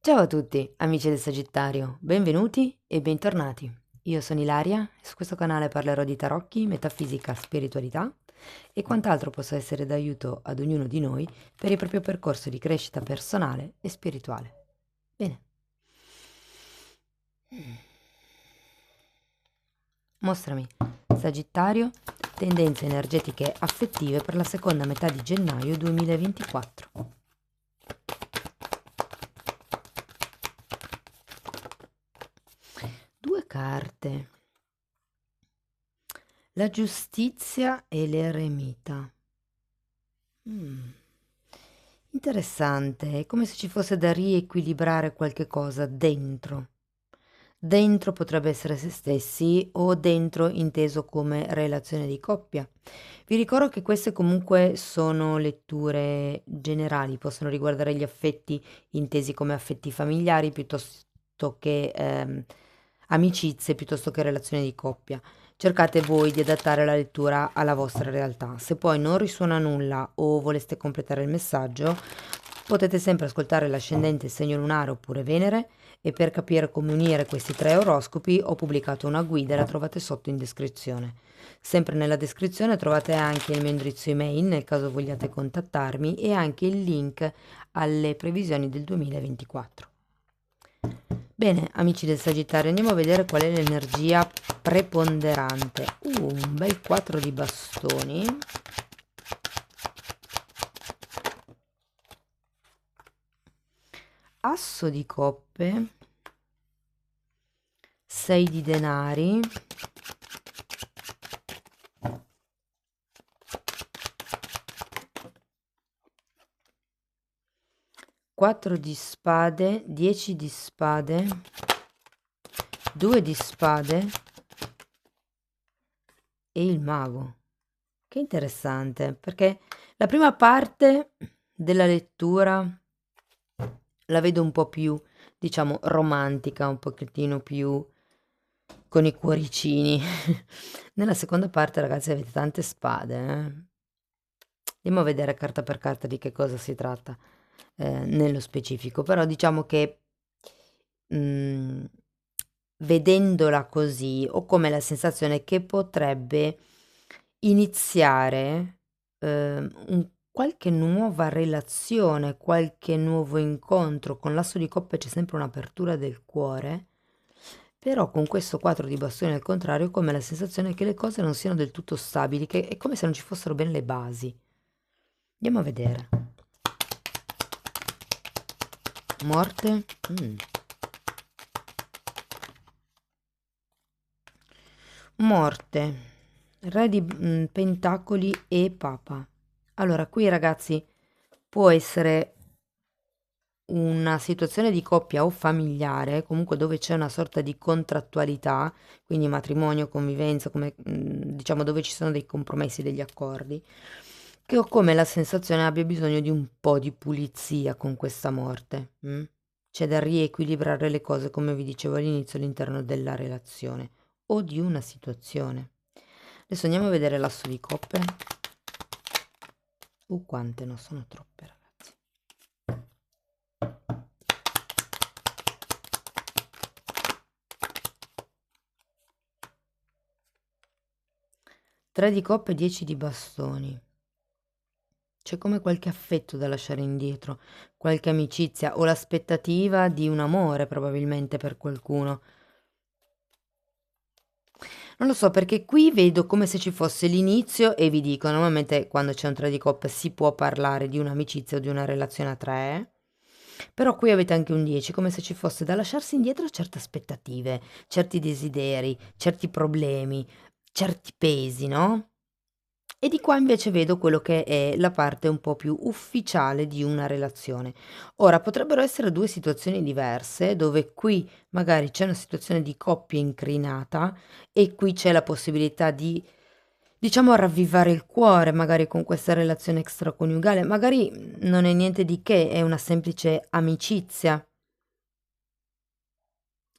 Ciao a tutti, amici del Sagittario, benvenuti e bentornati. Io sono Ilaria e su questo canale parlerò di tarocchi, metafisica, spiritualità e quant'altro possa essere d'aiuto ad ognuno di noi per il proprio percorso di crescita personale e spirituale. Bene. Mostrami, Sagittario, tendenze energetiche affettive per la seconda metà di gennaio 2024. Due carte. La giustizia e l'eremita. Interessante, è come se ci fosse da riequilibrare qualche cosa dentro. Dentro potrebbe essere se stessi o dentro inteso come relazione di coppia. Vi ricordo che queste comunque sono letture generali, possono riguardare gli affetti intesi come affetti familiari piuttosto che amicizie, piuttosto che relazioni di coppia. Cercate voi di adattare la lettura alla vostra realtà. Se poi non risuona nulla o voleste completare il messaggio, potete sempre ascoltare l'ascendente, il segno lunare oppure Venere, e per capire come unire questi tre oroscopi ho pubblicato una guida e la trovate sotto in descrizione. Sempre nella descrizione trovate anche il mio indirizzo email nel caso vogliate contattarmi e anche il link alle previsioni del 2024. Bene, amici del Sagittario, andiamo a vedere qual è l'energia preponderante. Un bel 4 di bastoni. Asso di coppe. 6 di denari. 4 di spade, 10 di spade, 2 di spade e il mago. Che interessante, perché la prima parte della lettura la vedo un po' più, diciamo, romantica, un pochettino più con i cuoricini. Nella seconda parte, ragazzi, avete tante spade, eh? Andiamo a vedere carta per carta di che cosa si tratta nello specifico, però diciamo che mm, vedendola così ho come la sensazione che potrebbe iniziare qualche nuova relazione, qualche nuovo incontro. Con l'asso di coppe c'è sempre un'apertura del cuore, però con questo 4 di bastoni al contrario ho come la sensazione che le cose non siano del tutto stabili, che è come se non ci fossero bene le basi. Andiamo a vedere. Morte. Morte. Re di pentacoli e papa. Allora, qui ragazzi può essere una situazione di coppia o familiare, comunque dove c'è una sorta di contrattualità, quindi matrimonio, convivenza, come diciamo dove ci sono dei compromessi, degli accordi, che ho come la sensazione abbia bisogno di un po' di pulizia con questa morte. C'è da riequilibrare le cose, come vi dicevo all'inizio, all'interno della relazione o di una situazione. Adesso andiamo a vedere l'asso di coppe. Quante non sono troppe, ragazzi. Tre di coppe, 10 di bastoni. C'è come qualche affetto da lasciare indietro, qualche amicizia o l'aspettativa di un amore probabilmente per qualcuno. Non lo so, perché qui vedo come se ci fosse l'inizio e vi dico, normalmente quando c'è un 3 di coppe si può parlare di un'amicizia o di una relazione a tre, però qui avete anche un 10, come se ci fosse da lasciarsi indietro certe aspettative, certi desideri, certi problemi, certi pesi, no? E di qua invece vedo quello che è la parte un po' più ufficiale di una relazione. Ora, potrebbero essere due situazioni diverse, dove qui magari c'è una situazione di coppia incrinata e qui c'è la possibilità di, diciamo, ravvivare il cuore, magari con questa relazione extraconiugale. Magari non è niente di che, è una semplice amicizia.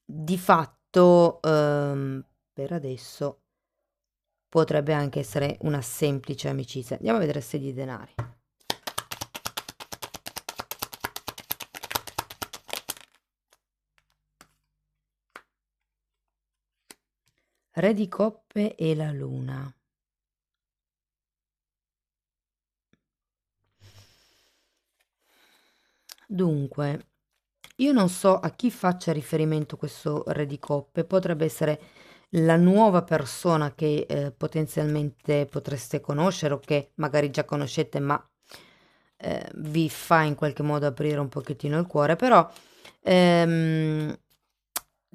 Di fatto, per adesso potrebbe anche essere una semplice amicizia. Andiamo a vedere se di denari. Re di coppe e la luna. Dunque, io non so a chi faccia riferimento questo re di coppe, potrebbe essere la nuova persona che potenzialmente potreste conoscere o che magari già conoscete, ma vi fa in qualche modo aprire un pochettino il cuore, però ehm,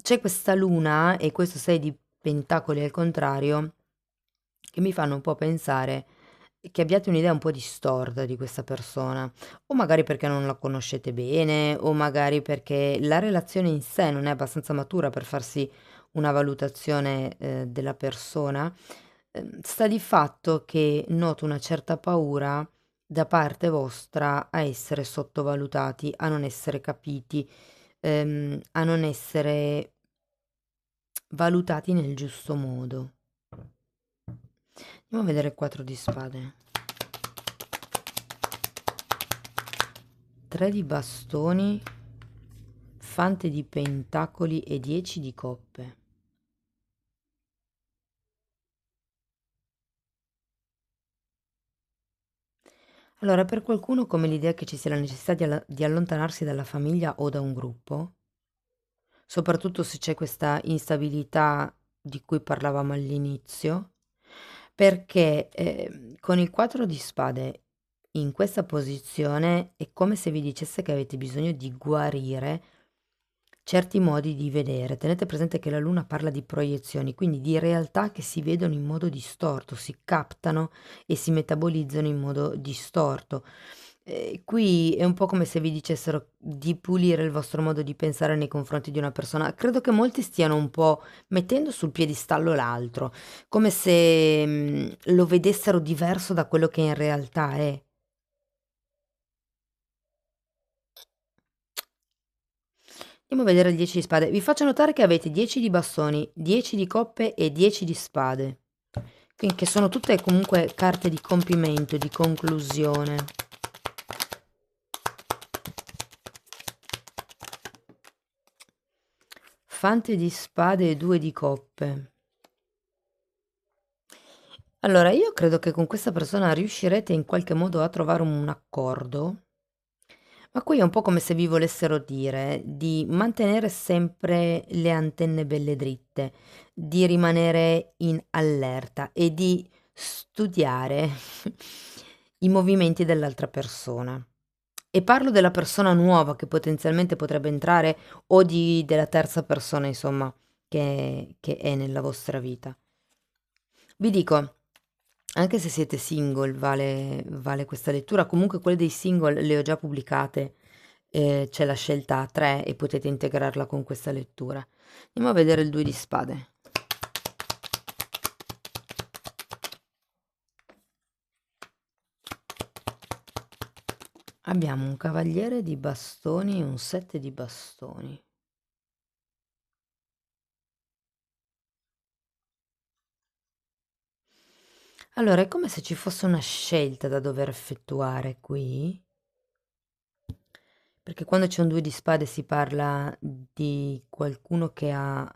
c'è questa luna e questo 6 di pentacoli al contrario che mi fanno un po' pensare che abbiate un'idea un po' distorta di questa persona, o magari perché non la conoscete bene, o magari perché la relazione in sé non è abbastanza matura per farsi una valutazione, della persona. Sta di fatto che noto una certa paura da parte vostra a essere sottovalutati, a non essere capiti, a non essere valutati nel giusto modo. Andiamo a vedere il 4 di spade. 3 di bastoni, fante di pentacoli e 10 di coppe. Allora, per qualcuno come l'idea che ci sia la necessità di allontanarsi dalla famiglia o da un gruppo, soprattutto se c'è questa instabilità di cui parlavamo all'inizio, perché con il 4 di spade in questa posizione è come se vi dicesse che avete bisogno di guarire certi modi di vedere. Tenete presente che la luna parla di proiezioni, quindi di realtà che si vedono in modo distorto, si captano e si metabolizzano in modo distorto. Qui è un po' come se vi dicessero di pulire il vostro modo di pensare nei confronti di una persona. Credo che molti stiano un po' mettendo sul piedistallo l'altro, come se lo vedessero diverso da quello che in realtà è. Andiamo a vedere il 10 di spade. Vi faccio notare che avete 10 di bastoni, 10 di coppe e 10 di spade. Quindi che sono tutte comunque carte di compimento, di conclusione. Fante di spade e 2 di coppe. Allora, io credo che con questa persona riuscirete in qualche modo a trovare un accordo, ma qui è un po' come se vi volessero dire di mantenere sempre le antenne belle dritte, di rimanere in allerta e di studiare i movimenti dell'altra persona. E parlo della persona nuova che potenzialmente potrebbe entrare o della terza persona, insomma, che è nella vostra vita. Vi dico, anche se siete single, vale questa lettura. Comunque quelle dei single le ho già pubblicate, c'è la scelta a 3 e potete integrarla con questa lettura. Andiamo a vedere il 2 di spade. Abbiamo un cavaliere di bastoni e un 7 di bastoni. Allora, è come se ci fosse una scelta da dover effettuare qui, perché quando c'è un 2 di spade si parla di qualcuno che ha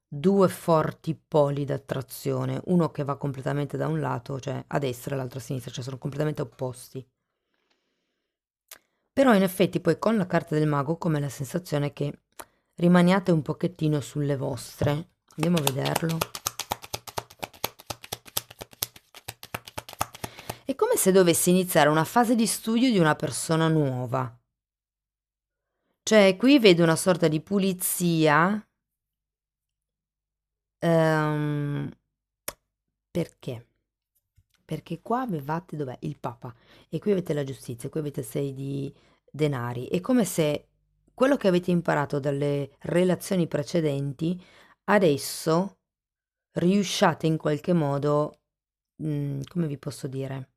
due forti poli d'attrazione, uno che va completamente da un lato, cioè a destra e l'altro a sinistra, cioè sono completamente opposti. Però in effetti poi con la carta del mago ho come la sensazione che rimaniate un pochettino sulle vostre. Andiamo a vederlo. È come se dovessi iniziare una fase di studio di una persona nuova. Cioè, qui vedo una sorta di pulizia. ehm, perché? Perché qua avevate, dov'è? Il Papa. E qui avete la giustizia, qui avete 6 di denari. È come se quello che avete imparato dalle relazioni precedenti, adesso riusciate in qualche modo, come vi posso dire?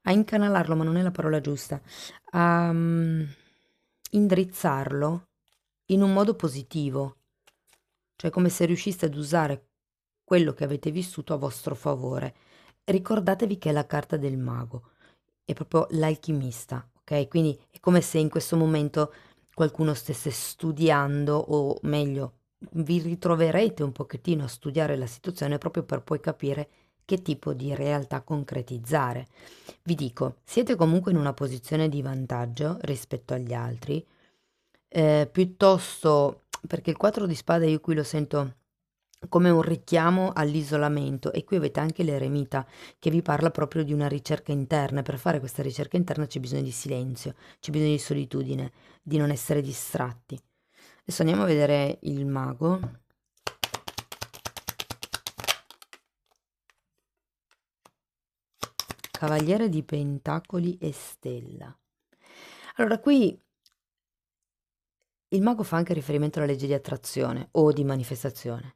A incanalarlo, ma non è la parola giusta, a indirizzarlo in un modo positivo, cioè come se riusciste ad usare quello che avete vissuto a vostro favore. Ricordatevi che è la carta del mago, è proprio l'alchimista, ok? Quindi è come se in questo momento qualcuno stesse studiando, o meglio, vi ritroverete un pochettino a studiare la situazione proprio per poi capire che tipo di realtà concretizzare. Vi dico, siete comunque in una posizione di vantaggio rispetto agli altri, piuttosto perché il 4 di spade io qui lo sento come un richiamo all'isolamento e qui avete anche l'eremita che vi parla proprio di una ricerca interna. Per fare questa ricerca interna c'è bisogno di silenzio, c'è bisogno di solitudine, di non essere distratti. Adesso andiamo a vedere il mago. Cavaliere di Pentacoli e Stella. Allora, qui il mago fa anche riferimento alla legge di attrazione o di manifestazione.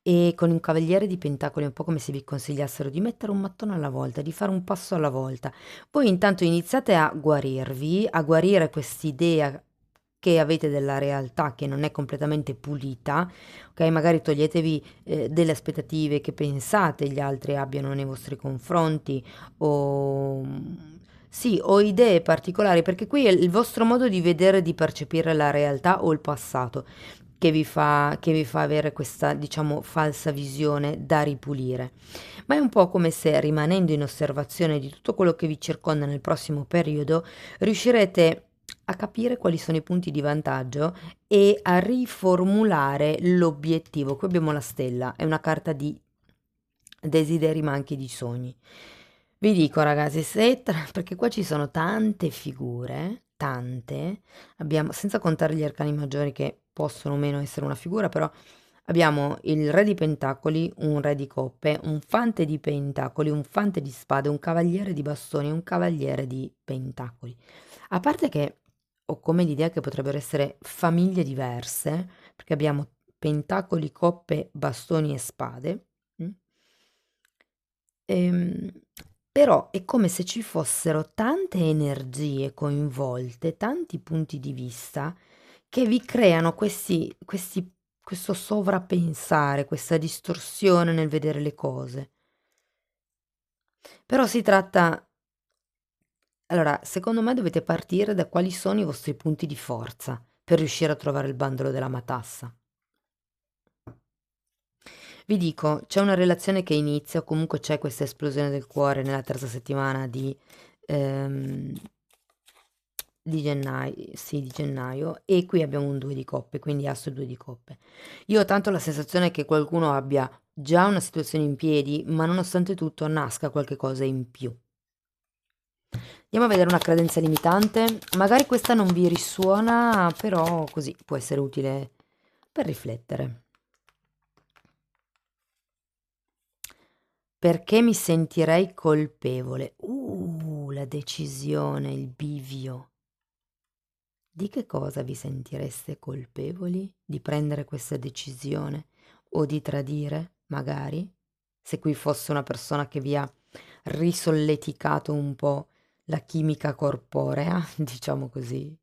E con un cavaliere di pentacoli è un po' come se vi consigliassero di mettere un mattone alla volta, di fare un passo alla volta. Voi intanto iniziate a guarirvi, a guarire quest'idea che avete della realtà che non è completamente pulita, ok? Magari toglietevi delle aspettative che pensate gli altri abbiano nei vostri confronti o sì, o idee particolari, perché qui è il vostro modo di vedere e di percepire la realtà o il passato che vi fa avere questa, diciamo, falsa visione da ripulire. Ma è un po' come se rimanendo in osservazione di tutto quello che vi circonda nel prossimo periodo, riuscirete a capire quali sono i punti di vantaggio e a riformulare l'obiettivo. Qui abbiamo la stella, è una carta di desideri ma anche di sogni. Vi dico ragazzi, perché qua ci sono tante figure, tante, abbiamo, senza contare gli arcani maggiori che possono o meno essere una figura, però abbiamo il re di pentacoli, un re di coppe, un fante di pentacoli, un fante di spade, un cavaliere di bastoni e un cavaliere di pentacoli. A parte che ho come l'idea che potrebbero essere famiglie diverse, perché abbiamo pentacoli, coppe, bastoni e spade. mm? Ehm, Però è come se ci fossero tante energie coinvolte, tanti punti di vista che vi creano questo sovrappensare, questa distorsione nel vedere le cose. Però si tratta, allora, secondo me dovete partire da quali sono i vostri punti di forza per riuscire a trovare il bandolo della matassa. Vi dico, c'è una relazione che inizia, o comunque c'è questa esplosione del cuore nella terza settimana ehm, di gennaio, sì, di gennaio, e qui abbiamo un 2 di coppe, quindi asso e 2 di coppe. Io ho tanto la sensazione che qualcuno abbia già una situazione in piedi, ma nonostante tutto nasca qualche cosa in più. Andiamo a vedere una credenza limitante. Magari questa non vi risuona, però così può essere utile per riflettere. Perché mi sentirei colpevole? La decisione, il bivio. Di che cosa vi sentireste colpevoli? Di prendere questa decisione o di tradire, magari? Se qui fosse una persona che vi ha risolleticato un po' la chimica corporea, diciamo così.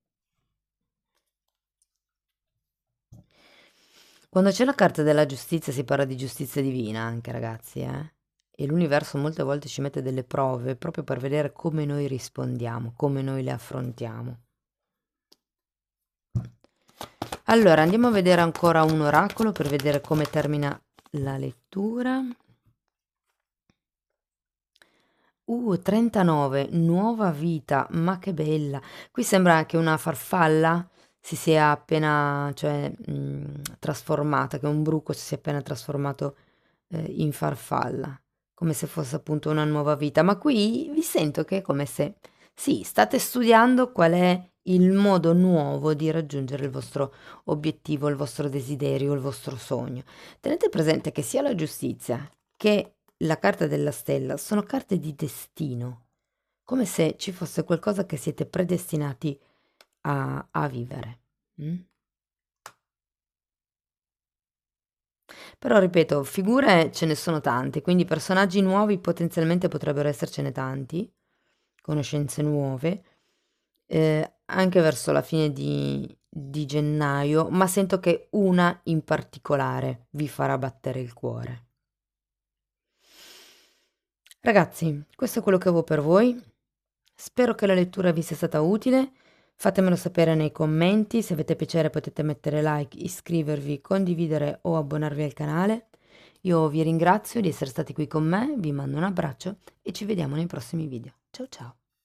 Quando c'è la carta della giustizia si parla di giustizia divina anche, ragazzi, eh? E l'universo molte volte ci mette delle prove proprio per vedere come noi rispondiamo, come noi le affrontiamo. Allora, andiamo a vedere ancora un oracolo per vedere come termina la lettura. 39, nuova vita, ma che bella. Qui sembra che una farfalla si sia appena, cioè, trasformata, che un bruco si sia appena trasformato in farfalla, come se fosse appunto una nuova vita. Ma qui vi sento che è come se, sì, state studiando qual è il modo nuovo di raggiungere il vostro obiettivo, il vostro desiderio, il vostro sogno. Tenete presente che sia la giustizia che la carta della stella sono carte di destino, come se ci fosse qualcosa che siete predestinati a vivere. mm? Però ripeto, figure ce ne sono tante, quindi personaggi nuovi potenzialmente potrebbero essercene tanti, conoscenze nuove, anche verso la fine di gennaio, ma sento che una in particolare vi farà battere il cuore. Ragazzi, questo è quello che avevo per voi. Spero che la lettura vi sia stata utile. Fatemelo sapere nei commenti, se avete piacere potete mettere like, iscrivervi, condividere o abbonarvi al canale. Io vi ringrazio di essere stati qui con me, vi mando un abbraccio e ci vediamo nei prossimi video. Ciao ciao!